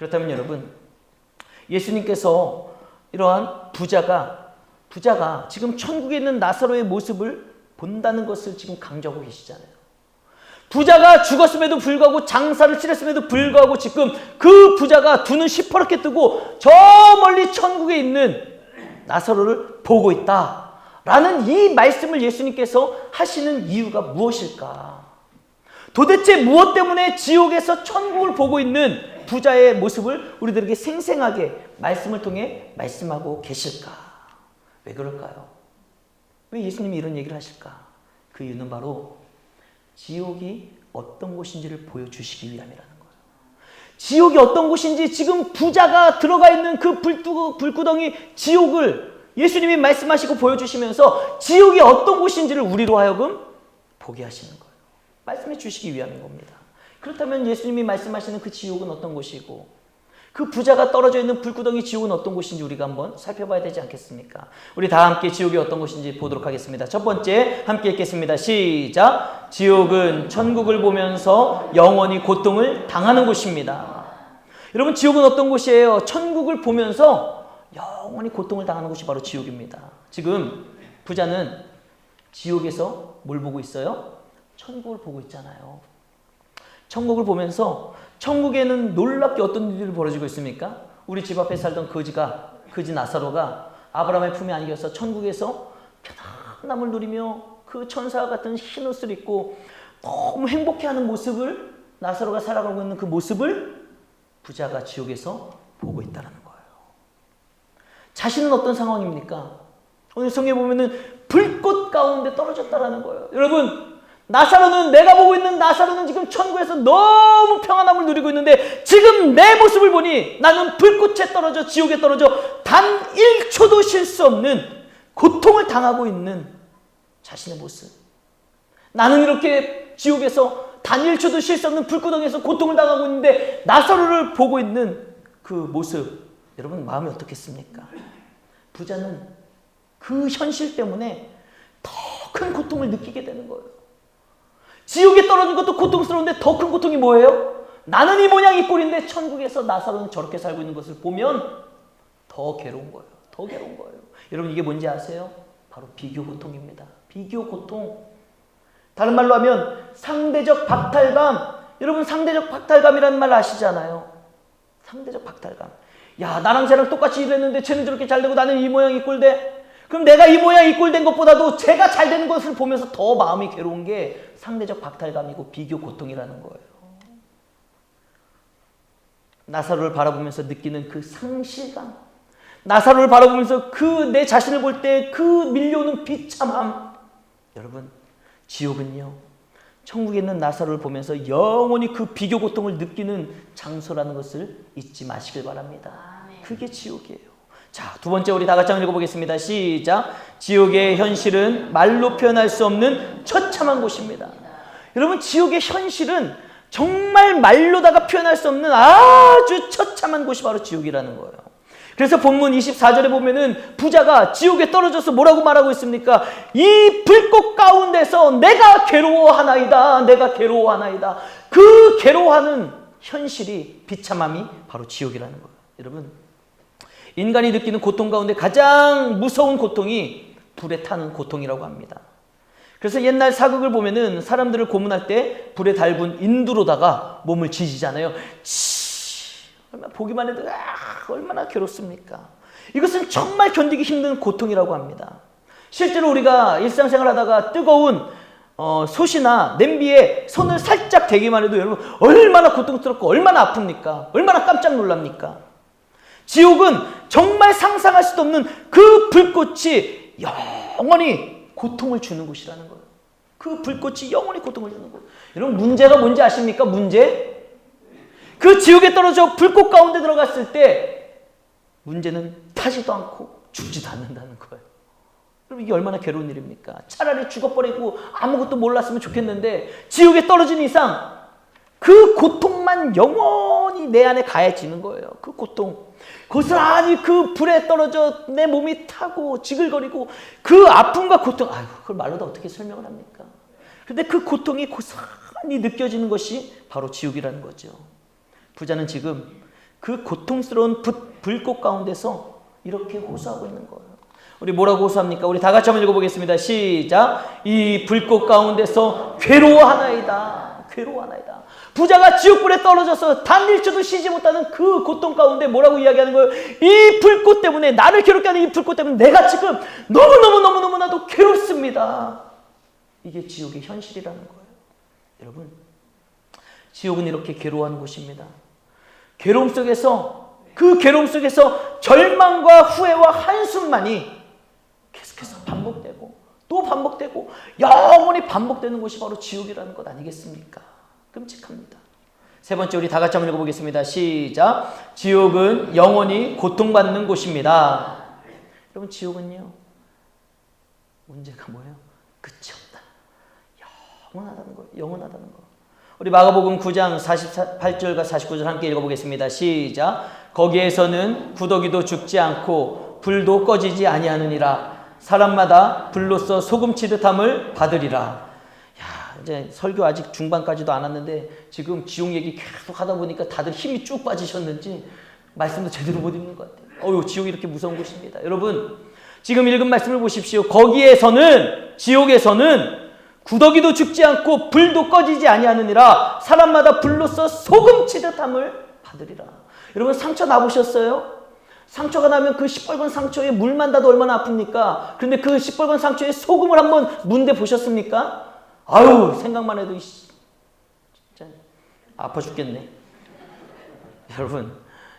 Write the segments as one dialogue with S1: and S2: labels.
S1: 그렇다면 여러분, 예수님께서 이러한 부자가 지금 천국에 있는 나사로의 모습을 본다는 것을 지금 강조하고 계시잖아요. 부자가 죽었음에도 불구하고, 장사를 치렀음에도 불구하고 지금 그 부자가 두 눈 시퍼렇게 뜨고 저 멀리 천국에 있는 나사로를 보고 있다라는 이 말씀을 예수님께서 하시는 이유가 무엇일까? 도대체 무엇 때문에 지옥에서 천국을 보고 있는 부자의 모습을 우리들에게 생생하게 말씀을 통해 말씀하고 계실까? 왜 그럴까요? 왜 예수님이 이런 얘기를 하실까? 그 이유는 바로 지옥이 어떤 곳인지를 보여주시기 위함이라는 거예요. 지옥이 어떤 곳인지, 지금 부자가 들어가 있는 그 불구덩이 지옥을 예수님이 말씀하시고 보여주시면서 지옥이 어떤 곳인지를 우리로 하여금 보게 하시는 거예요. 말씀해 주시기 위함인 겁니다. 그렇다면 예수님이 말씀하시는 그 지옥은 어떤 곳이고, 그 부자가 떨어져 있는 불구덩이 지옥은 어떤 곳인지 우리가 한번 살펴봐야 되지 않겠습니까? 우리 다 함께 지옥이 어떤 곳인지 보도록 하겠습니다. 첫 번째, 함께 읽겠습니다. 시작! 지옥은 천국을 보면서 영원히 고통을 당하는 곳입니다. 여러분, 지옥은 어떤 곳이에요? 천국을 보면서 영원히 고통을 당하는 곳이 바로 지옥입니다. 지금 부자는 지옥에서 뭘 보고 있어요? 천국을 보고 있잖아요. 천국을 보면서, 천국에는 놀랍게 어떤 일들이 벌어지고 있습니까? 우리 집 앞에 살던 거지 나사로가 아브라함의 품에 안겨서 천국에서 편안함을 누리며 그 천사와 같은 흰 옷을 입고 너무 행복해하는 모습을, 나사로가 살아가고 있는 그 모습을 부자가 지옥에서 보고 있다는 거예요. 자신은 어떤 상황입니까? 오늘 성경에 보면은 불꽃 가운데 떨어졌다라는 거예요. 여러분, 내가 보고 있는 나사로는 지금 천국에서 너무 평안함을 누리고 있는데, 지금 내 모습을 보니 나는 불꽃에 떨어져, 지옥에 떨어져 단 1초도 쉴 수 없는 고통을 당하고 있는 자신의 모습. 나는 이렇게 지옥에서 단 1초도 쉴 수 없는 불구덩이에서 고통을 당하고 있는데 나사로를 보고 있는 그 모습, 여러분 마음이 어떻겠습니까? 부자는 그 현실 때문에 더 큰 고통을 느끼게 되는 거예요. 지옥에 떨어진 것도 고통스러운데 더 큰 고통이 뭐예요? 나는 이 모양 이 꼴인데 천국에서 나사로는 저렇게 살고 있는 것을 보면 더 괴로운 거예요. 더 괴로운 거예요. 여러분, 이게 뭔지 아세요? 바로 비교 고통입니다. 비교 고통. 다른 말로 하면 상대적 박탈감. 여러분, 상대적 박탈감이라는 말 아시잖아요. 상대적 박탈감. 야, 나랑 쟤랑 똑같이 일했는데 쟤는 저렇게 잘 되고 나는 이 모양 이 꼴 돼. 그럼 내가 이 모양 이 꼴 된 것보다도 제가 잘 되는 것을 보면서 더 마음이 괴로운 게 상대적 박탈감이고 비교 고통이라는 거예요. 나사로를 바라보면서 느끼는 그 상실감, 나사로를 바라보면서 그 내 자신을 볼 때 그 밀려오는 비참함. 여러분, 지옥은요, 천국에 있는 나사로를 보면서 영원히 그 비교 고통을 느끼는 장소라는 것을 잊지 마시길 바랍니다. 그게 지옥이에요. 자, 두 번째, 우리 다 같이 한번 읽어보겠습니다. 시작. 지옥의 현실은 말로 표현할 수 없는 처참한 곳입니다. 여러분, 지옥의 현실은 정말 말로다가 표현할 수 없는 아주 처참한 곳이 바로 지옥이라는 거예요. 그래서 본문 24절에 보면은 부자가 지옥에 떨어져서 뭐라고 말하고 있습니까? 이 불꽃 가운데서 내가 괴로워하나이다. 내가 괴로워하나이다. 그 괴로워하는 현실이, 비참함이 바로 지옥이라는 거예요. 여러분, 인간이 느끼는 고통 가운데 가장 무서운 고통이 불에 타는 고통이라고 합니다. 그래서 옛날 사극을 보면은 사람들을 고문할 때 불에 달군 인두로다가 몸을 지지잖아요. 얼마나 보기만 해도 얼마나 괴롭습니까? 이것은 정말 견디기 힘든 고통이라고 합니다. 실제로 우리가 일상생활 하다가 뜨거운 솥이나 냄비에 손을 살짝 대기만 해도 여러분 얼마나 고통스럽고 얼마나 아픕니까? 얼마나 깜짝 놀랍니까? 지옥은 정말 상상할 수도 없는 그 불꽃이 영원히 고통을 주는 곳이라는 거예요. 그 불꽃이 영원히 고통을 주는 곳. 여러분, 문제가 뭔지 아십니까? 문제? 그 지옥에 떨어져 불꽃 가운데 들어갔을 때 문제는 타지도 않고 죽지도 않는다는 거예요. 여러분, 이게 얼마나 괴로운 일입니까? 차라리 죽어버리고 아무것도 몰랐으면 좋겠는데 지옥에 떨어진 이상 그 고통만 영원히 내 안에 가해지는 거예요. 그 고통. 고스란히 그 불에 떨어져 내 몸이 타고 지글거리고 그 아픔과 고통, 그걸 말로 다 어떻게 설명을 합니까? 그런데 그 고통이 고스란히 느껴지는 것이 바로 지옥이라는 거죠. 부자는 지금 그 고통스러운 불꽃 가운데서 이렇게 호소하고 있는 거예요. 우리 뭐라고 호소합니까? 우리 다 같이 한번 읽어보겠습니다. 시작. 이 불꽃 가운데서 괴로워하나이다. 괴로워하나이다. 부자가 지옥불에 떨어져서 단 1초도 쉬지 못하는 그 고통 가운데 뭐라고 이야기하는 거예요? 이 불꽃 때문에, 나를 괴롭게 하는 이 불꽃 때문에 내가 지금 너무나도 괴롭습니다. 이게 지옥의 현실이라는 거예요. 여러분, 지옥은 이렇게 괴로워하는 곳입니다. 괴로움 속에서, 그 괴로움 속에서 절망과 후회와 한숨만이 계속해서 반복되고 또 반복되고 영원히 반복되는 곳이 바로 지옥이라는 것 아니겠습니까? 끔찍합니다. 세 번째, 우리 다 같이 한번 읽어보겠습니다. 시작. 지옥은 영원히 고통받는 곳입니다. 여러분, 지옥은요, 문제가 뭐예요? 끝이 없다. 영원하다는 거예요. 영원하다는 거. 우리 마가복음 9장 48절과 49절 함께 읽어보겠습니다. 시작. 거기에서는 구더기도 죽지 않고 불도 꺼지지 아니하느니라. 사람마다 불로써 소금치듯함을 받으리라. 이제 설교 아직 중반까지도 안 왔는데 지금 지옥 얘기 계속 하다 보니까 다들 힘이 쭉 빠지셨는지 말씀도 제대로 못 읽는 것 같아요. 지옥이 이렇게 무서운 곳입니다. 여러분, 지금 읽은 말씀을 보십시오. 거기에서는, 지옥에서는 구더기도 죽지 않고 불도 꺼지지 아니하느니라. 사람마다 불로써 소금치듯함을 받으리라. 여러분, 상처 나보셨어요? 상처가 나면 그 시뻘건 상처에 물만 닿아도 얼마나 아픕니까? 그런데 그 시뻘건 상처에 소금을 한번 문대 보셨습니까? 아유, 생각만 해도 진짜 아파 죽겠네. 여러분,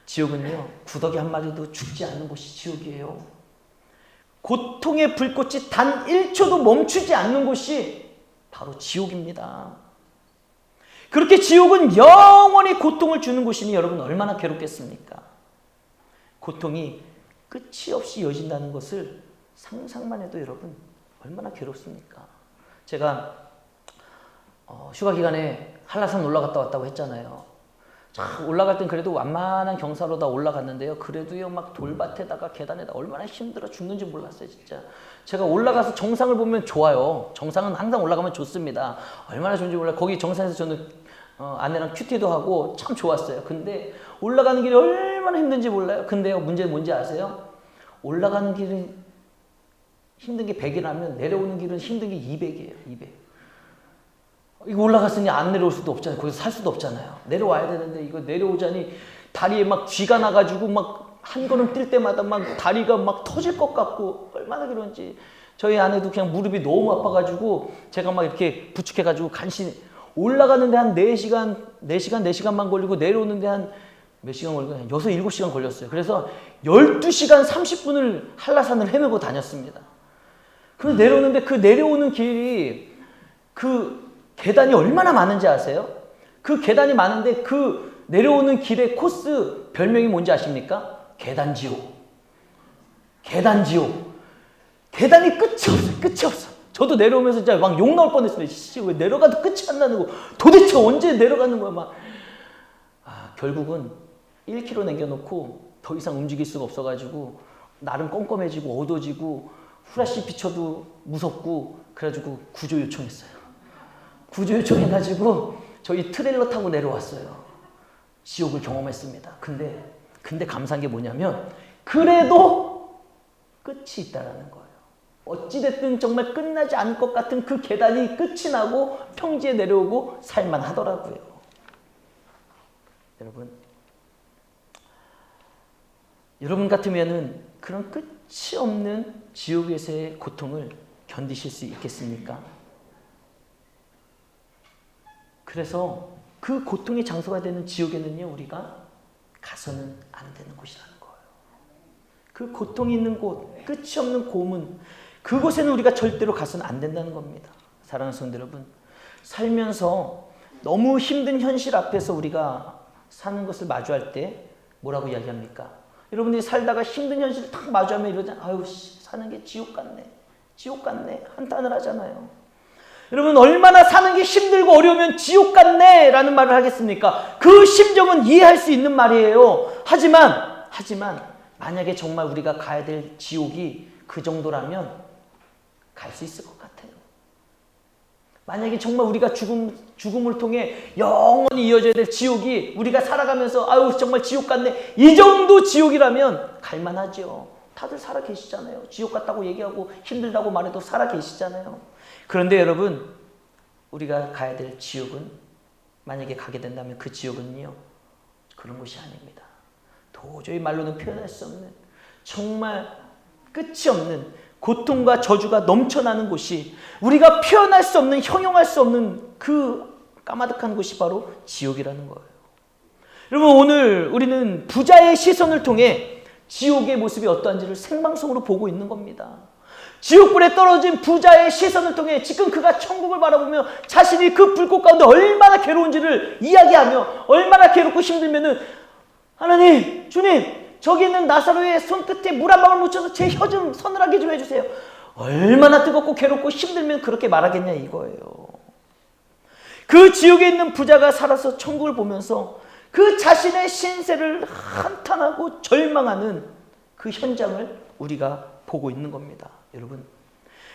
S1: 지옥은요, 구더기 한 마리도 죽지 않는 곳이 지옥이에요. 고통의 불꽃이 단 1초도 멈추지 않는 곳이 바로 지옥입니다. 그렇게 지옥은 영원히 고통을 주는 곳이니 여러분, 얼마나 괴롭겠습니까? 고통이 끝이 없이 이어진다는 것을 상상만 해도 여러분, 얼마나 괴롭습니까? 제가 휴가 기간에 한라산 올라갔다 왔다고 했잖아요. 올라갈 땐 그래도 완만한 경사로 다 올라갔는데요. 그래도요, 막 돌밭에다가 계단에다 얼마나 힘들어 죽는지 몰랐어요, 진짜. 제가 올라가서 정상을 보면 좋아요. 정상은 항상 올라가면 좋습니다. 얼마나 좋은지 몰라요. 거기 정상에서 저는 아내랑 큐티도 하고 참 좋았어요. 근데 올라가는 길이 얼마나 힘든지 몰라요. 근데요, 문제는 뭔지 아세요? 올라가는 길은 힘든 게 100이라면 내려오는 길은 힘든 게 200이에요. 200. 이거 올라갔으니 안 내려올 수도 없잖아요. 거기서 살 수도 없잖아요. 내려와야 되는데 이거 내려오자니 다리에 막 쥐가 나가지고 막 한 걸음 뛸 때마다 막 다리가 막 터질 것 같고 얼마나 그런지. 저희 아내도 그냥 무릎이 너무 아파가지고 제가 막 이렇게 부축해가지고 간신히 올라가는데 한 4시간만 걸리고 내려오는데 한 몇 시간 걸리고 한 6, 7시간 걸렸어요. 그래서 12시간 30분을 한라산을 헤매고 다녔습니다. 그래서 내려오는데 그 내려오는 길이 그 계단이 얼마나 많은지 아세요? 그 계단이 많은데 그 내려오는 길의 코스 별명이 뭔지 아십니까? 계단지옥. 계단지옥. 계단이 끝이 없어요. 끝이 없어. 저도 내려오면서 진짜 막 욕 나올 뻔했어요. 왜 내려가도 끝이 안 나는 거야. 도대체 언제 내려가는 거야. 막. 결국은 1km 남겨놓고 더 이상 움직일 수가 없어가지고 나름 껌껌해지고 어두워지고 후라시 비춰도 무섭고 그래가지고 구조 요청했어요. 구조 요청해가지고 저희 트레일러 타고 내려왔어요. 지옥을 경험했습니다. 근데 감사한 게 뭐냐면 그래도 끝이 있다라는 거예요. 어찌됐든 정말 끝나지 않을 것 같은 그 계단이 끝이 나고 평지에 내려오고 살만 하더라고요. 여러분 같으면은 그런 끝이 없는 지옥에서의 고통을 견디실 수 있겠습니까? 그래서 그 고통의 장소가 되는 지옥에는요, 우리가 가서는 안 되는 곳이라는 거예요. 그 고통이 있는 곳, 끝이 없는 고문, 그곳에는 우리가 절대로 가서는 안 된다는 겁니다. 사랑하는 성도 여러분, 살면서 너무 힘든 현실 앞에서 우리가 사는 것을 마주할 때 뭐라고 이야기합니까? 여러분들이 살다가 힘든 현실을 딱 마주하면 이러잖아요. 아유, 사는 게 지옥 같네. 지옥 같네. 한탄을 하잖아요. 여러분, 얼마나 사는 게 힘들고 어려우면 지옥 같네 라는 말을 하겠습니까? 그 심정은 이해할 수 있는 말이에요. 하지만 만약에 정말 우리가 가야 될 지옥이 그 정도라면 갈 수 있을 것 같아요. 만약에 정말 우리가 죽음을 통해 영원히 이어져야 될 지옥이 우리가 살아가면서 아유 정말 지옥 같네, 이 정도 지옥이라면 갈만하죠. 다들 살아 계시잖아요. 지옥 같다고 얘기하고 힘들다고 말해도 살아 계시잖아요. 그런데 여러분, 우리가 가야 될 지옥은, 만약에 가게 된다면 그 지옥은요, 그런 곳이 아닙니다. 도저히 말로는 표현할 수 없는, 정말 끝이 없는 고통과 저주가 넘쳐나는 곳이, 우리가 표현할 수 없는, 형용할 수 없는 그 까마득한 곳이 바로 지옥이라는 거예요. 여러분, 오늘 우리는 부자의 시선을 통해 지옥의 모습이 어떠한지를 생방송으로 보고 있는 겁니다. 지옥불에 떨어진 부자의 시선을 통해 지금 그가 천국을 바라보며 자신이 그 불꽃 가운데 얼마나 괴로운지를 이야기하며, 얼마나 괴롭고 힘들면은 하나님, 주님, 저기 있는 나사로의 손끝에 물 한 방울 묻혀서 제 혀 좀 서늘하게 좀 해주세요. 얼마나 뜨겁고 괴롭고 힘들면 그렇게 말하겠냐 이거예요. 그 지옥에 있는 부자가 살아서 천국을 보면서 그 자신의 신세를 한탄하고 절망하는 그 현장을 우리가 보고 있는 겁니다. 여러분,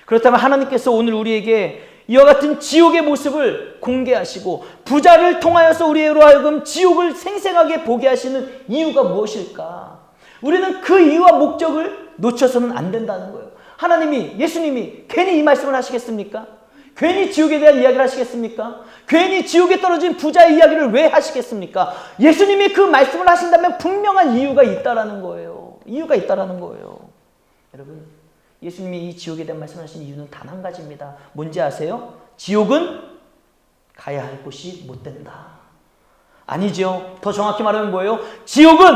S1: 그렇다면 하나님께서 오늘 우리에게 이와 같은 지옥의 모습을 공개하시고 부자를 통하여서 우리로 하여금 지옥을 생생하게 보게 하시는 이유가 무엇일까? 우리는 그 이유와 목적을 놓쳐서는 안 된다는 거예요. 하나님이, 예수님이 괜히 이 말씀을 하시겠습니까? 괜히 지옥에 대한 이야기를 하시겠습니까? 괜히 지옥에 떨어진 부자의 이야기를 왜 하시겠습니까? 예수님이 그 말씀을 하신다면 분명한 이유가 있다라는 거예요. 이유가 있다라는 거예요. 여러분, 예수님이 이 지옥에 대한 말씀을 하신 이유는 단 한 가지입니다. 뭔지 아세요? 지옥은 가야 할 곳이 못 된다. 아니죠. 더 정확히 말하면 뭐예요? 지옥은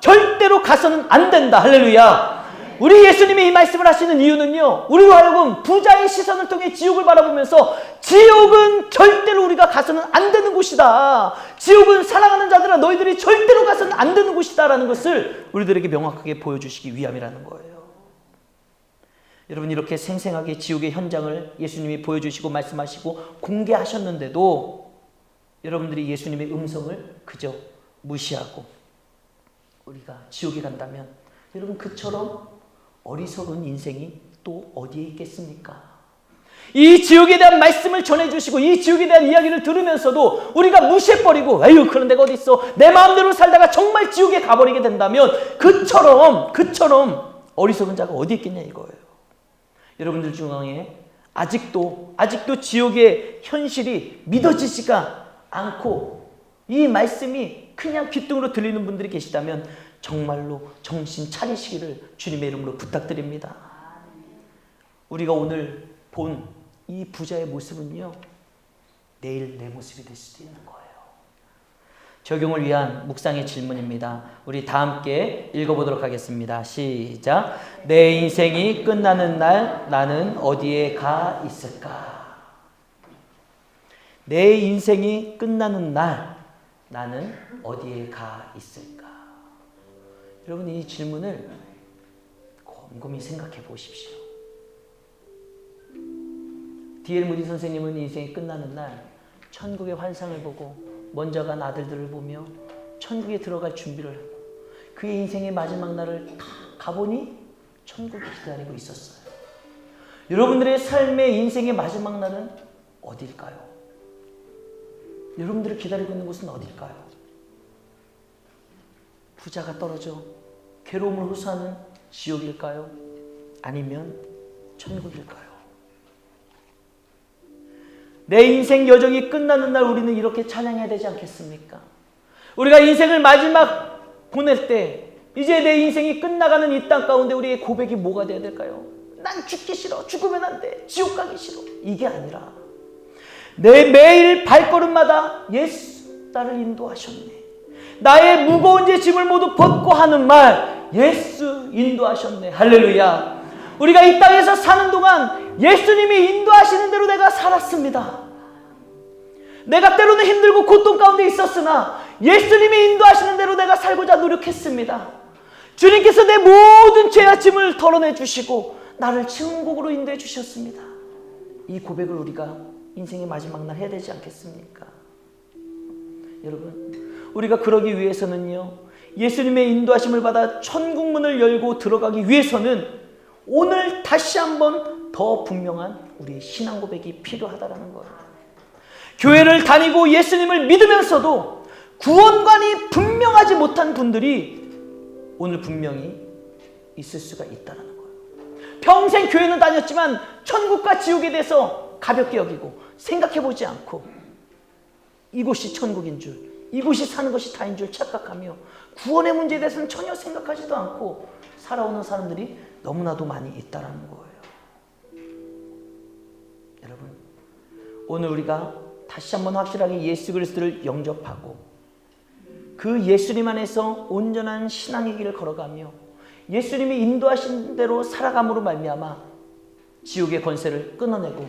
S1: 절대로 가서는 안 된다. 할렐루야. 우리 예수님이 이 말씀을 하시는 이유는요, 우리로 하여금 부자의 시선을 통해 지옥을 바라보면서 지옥은 절대로 우리가 가서는 안 되는 곳이다. 지옥은 사랑하는 자들아 너희들이 절대로 가서는 안 되는 곳이다 라는 것을 우리들에게 명확하게 보여주시기 위함이라는 거예요. 여러분, 이렇게 생생하게 지옥의 현장을 예수님이 보여주시고 말씀하시고 공개하셨는데도 여러분들이 예수님의 음성을 그저 무시하고 우리가 지옥에 간다면, 여러분, 그처럼 어리석은 인생이 또 어디에 있겠습니까? 이 지옥에 대한 말씀을 전해주시고 이 지옥에 대한 이야기를 들으면서도 우리가 무시해버리고 아유 그런 데가 어디 있어, 내 마음대로 살다가 정말 지옥에 가버리게 된다면 그처럼 어리석은 자가 어디 있겠냐 이거예요. 여러분들 중앙에 아직도 지옥의 현실이 믿어지지가 않고 이 말씀이 그냥 귓등으로 들리는 분들이 계시다면 정말로 정신 차리시기를 주님의 이름으로 부탁드립니다. 우리가 오늘 본 이 부자의 모습은요, 내일 내 모습이 될 수도 있는 거예요. 적용을 위한 묵상의 질문입니다. 우리 다 함께 읽어보도록 하겠습니다. 시작. 내 인생이 끝나는 날 나는 어디에 가 있을까? 내 인생이 끝나는 날 나는 어디에 가 있을까? 여러분, 이 질문을 곰곰이 생각해 보십시오. D.L. 무디 선생님은 인생이 끝나는 날 천국의 환상을 보고 먼저 간 아들들을 보며 천국에 들어갈 준비를 하고 그의 인생의 마지막 날을 다 가보니 천국이 기다리고 있었어요. 여러분들의 삶의 인생의 마지막 날은 어딜까요? 여러분들을 기다리고 있는 곳은 어딜까요? 부자가 떨어져 괴로움을 호소하는 지옥일까요? 아니면 천국일까요? 내 인생 여정이 끝나는 날 우리는 이렇게 찬양해야 되지 않겠습니까? 우리가 인생을 마지막 보낼 때 이제 내 인생이 끝나가는 이 땅 가운데 우리의 고백이 뭐가 돼야 될까요? 난 죽기 싫어, 죽으면 안 돼, 지옥 가기 싫어, 이게 아니라 내 매일 발걸음마다 예수 나를 인도하셨네, 나의 무거운 짐을 모두 벗고 하는 말 예수 인도하셨네. 할렐루야. 우리가 이 땅에서 사는 동안 예수님이 인도하시는 대로 내가 살았습니다. 내가 때로는 힘들고 고통 가운데 있었으나 예수님이 인도하시는 대로 내가 살고자 노력했습니다. 주님께서 내 모든 죄와 짐을 덜어내 주시고 나를 천국으로 인도해 주셨습니다. 이 고백을 우리가 인생의 마지막 날 해야 되지 않겠습니까? 여러분, 우리가 그러기 위해서는요, 예수님의 인도하심을 받아 천국 문을 열고 들어가기 위해서는 오늘 다시 한번 더 분명한 우리의 신앙 고백이 필요하다는 거예요. 교회를 다니고 예수님을 믿으면서도 구원관이 분명하지 못한 분들이 오늘 분명히 있을 수가 있다는 거예요. 평생 교회는 다녔지만 천국과 지옥에 대해서 가볍게 여기고 생각해보지 않고 이곳이 천국인 줄, 이곳이 사는 것이 다인 줄 착각하며 구원의 문제에 대해서는 전혀 생각하지도 않고 살아오는 사람들이 너무나도 많이 있다는 거예요. 여러분, 오늘 우리가 다시 한번 확실하게 예수 그리스도를 영접하고 그 예수님 안에서 온전한 신앙의 길을 걸어가며 예수님이 인도하신 대로 살아감으로 말미암아 지옥의 권세를 끊어내고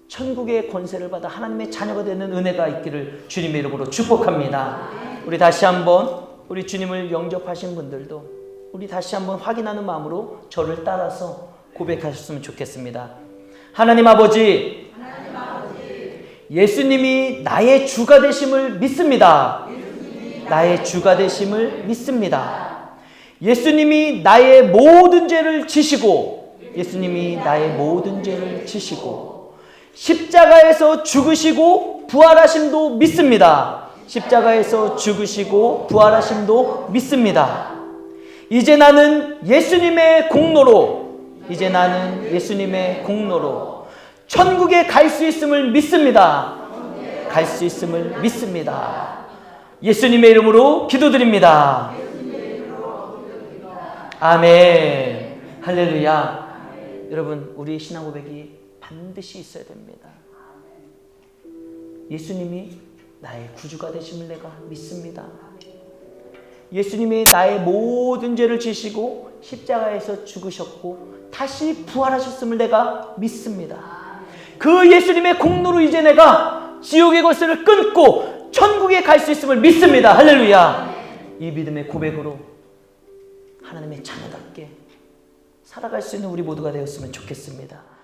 S1: 천국의 권세를 받아 하나님의 자녀가 되는 은혜가 있기를 주님의 이름으로 축복합니다. 우리 다시 한번 우리 주님을 영접하신 분들도 우리 다시 한번 확인하는 마음으로 저를 따라서 고백하셨으면 좋겠습니다. 하나님 아버지, 예수님이 나의 주가 되심을 믿습니다. 나의 주가 되심을 믿습니다. 예수님이 나의 모든 죄를 지시고 예수님이 나의 모든 죄를 지시고 십자가에서 죽으시고 부활하심도 믿습니다. 십자가에서 죽으시고 부활하심도 믿습니다. 이제 나는 예수님의 공로로 천국에 갈 수 있음을 믿습니다. 갈 수 있음을 믿습니다. 예수님의 이름으로 기도드립니다. 아멘. 할렐루야. 여러분, 우리의 신앙 고백이 반드시 있어야 됩니다. 예수님이 나의 구주가 되심을 내가 믿습니다. 예수님이 나의 모든 죄를 지시고 십자가에서 죽으셨고 다시 부활하셨음을 내가 믿습니다. 그 예수님의 공로로 이제 내가 지옥의 권세를 끊고 천국에 갈 수 있음을 믿습니다. 할렐루야. 이 믿음의 고백으로 하나님의 자녀답게 살아갈 수 있는 우리 모두가 되었으면 좋겠습니다.